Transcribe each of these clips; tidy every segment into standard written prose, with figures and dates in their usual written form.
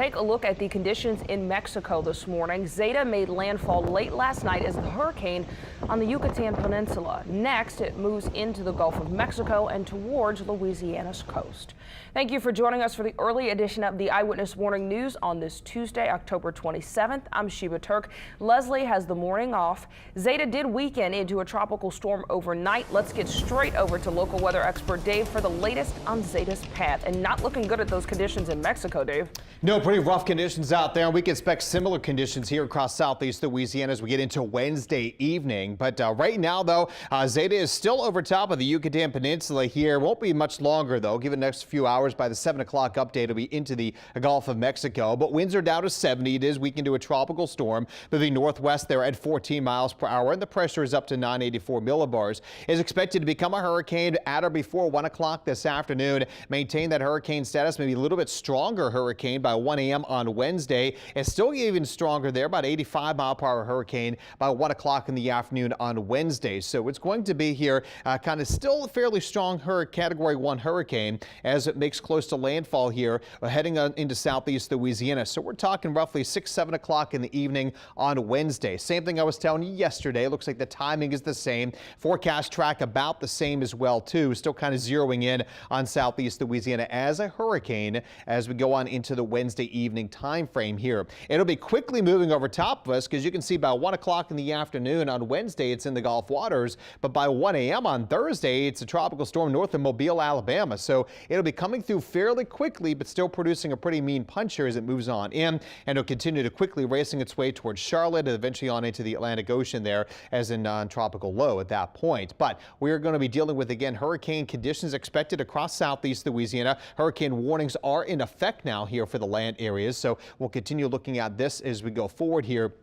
take a look at the conditions in Mexico this morning. Zeta made landfall late last night as the hurricane on the Yucatan Peninsula. Next, it moves into the Gulf of Mexico and towards Louisiana's coast. Thank you for joining us for the early edition of the Eyewitness Morning News on this Tuesday, October 27th. I'm Sheba Turk. Leslie has the morning off. Zeta did weaken into a tropical storm overnight. Let's get straight over to local weather expert Dave for the latest on Zeta's path. And not looking good at those conditions in Mexico, Dave. No, pretty rough conditions out there. We can expect similar conditions here across southeast Louisiana as we get into Wednesday evening. But right now, though, Zeta is still over top of the Yucatan Peninsula here. Won't be much longer, though. Given the next few hours, by the 7 o'clock update, it'll be into the Gulf of Mexico. But winds are down to 70. It is weakened to a tropical storm, moving northwest there at 14 miles per hour, and the pressure is up to 984 millibars. Is expected to become a hurricane at or before 1 o'clock this afternoon. Maintain that hurricane status, maybe a little bit stronger hurricane by 1 a.m. on Wednesday. It's still even stronger there, about 85 mile per hour hurricane by 1 o'clock in the afternoon on Wednesday. So it's going to be here kind of still a fairly strong Category 1 hurricane as it makes close to landfall here, heading into southeast Louisiana. So we're talking roughly 6-7 o'clock in the evening on Wednesday. Same thing I was telling you yesterday. Looks like the timing is the same. Forecast track about the same as well, too. Still kind of zeroing in on southeast Louisiana as a hurricane as we go on into the Wednesday evening time frame here. It'll be quickly moving over top of us because you can see by 1 o'clock in the afternoon on Wednesday, it's in the Gulf waters. But by 1 a.m. on Thursday, it's a tropical storm north of Mobile, Alabama. So it'll be coming through fairly quickly, but still producing a pretty mean punch here as it moves on in. And it'll continue to quickly racing its way towards Charlotte and eventually on into the Atlantic Ocean there as a non-tropical low at that point. But we are going to be dealing with, again, hurricane conditions expected across southeast Louisiana. Hurricane warnings are in effect now here for the land areas. So we'll continue looking at this as we go forward here.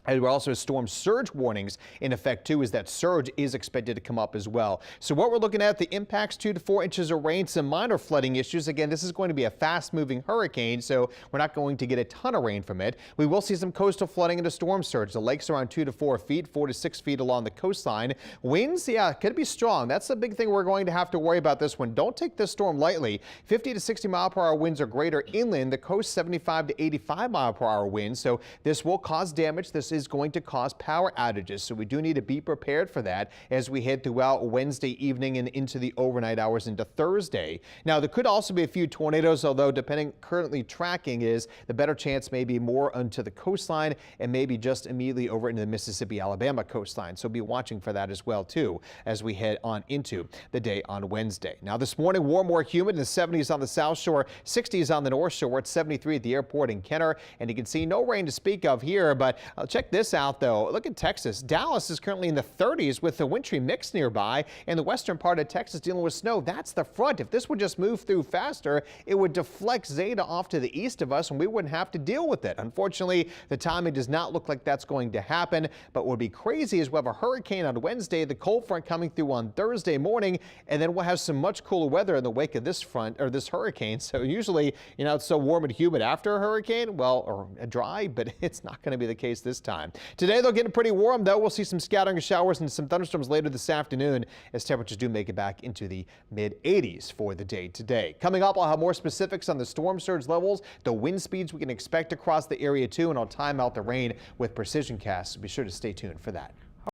And we're also storm surge warnings in effect, too, as that surge is expected to come up as well. So what we're looking at, the impacts 2 to 4 inches of rain, some minor flooding issues. Again, this is going to be a fast moving hurricane, so we're not going to get a ton of rain from it. We will see some coastal flooding and a storm surge. The lake's around 2 to 4 feet, 4 to 6 feet along the coastline. Winds, yeah, could be strong. That's the big thing we're going to have to worry about this one. Don't take this storm lightly. 50 to 60 mile per hour winds are greater inland. The coast 75 to 85 mile per hour winds. So this will cause damage. This is going to cause power outages, so we do need to be prepared for that as we head throughout Wednesday evening and into the overnight hours into Thursday. Now, there could also be a few tornadoes, although depending currently tracking is the better chance may be more onto the coastline and maybe just immediately over into the Mississippi, Alabama coastline. So be watching for that as well, too, as we head on into the day on Wednesday. Now, this morning, warm, more humid in the 70s on the South Shore, 60s on the North Shore. We're at 73 at the airport in Kenner, and you can see no rain to speak of here, but check this out, though. Look at Texas. Dallas is currently in the 30s with the wintry mix nearby, and the western part of Texas dealing with snow. That's the front. If this would just move through faster, it would deflect Zeta off to the east of us, and we wouldn't have to deal with it. Unfortunately, the timing does not look like that's going to happen, but what would be crazy is we'll have a hurricane on Wednesday, the cold front coming through on Thursday morning, and then we'll have some much cooler weather in the wake of this front, or this hurricane. So usually, you know, it's so warm and humid after a hurricane, well, or dry, but it's not going to be the case this time. Today, they'll get pretty warm, though. We'll see some scattering of showers and some thunderstorms later this afternoon as temperatures do make it back into the mid-80s for the day today. Coming up, I'll have more specifics on the storm surge levels, the wind speeds we can expect across the area, too, and I'll time out the rain with precision casts. So be sure to stay tuned for that.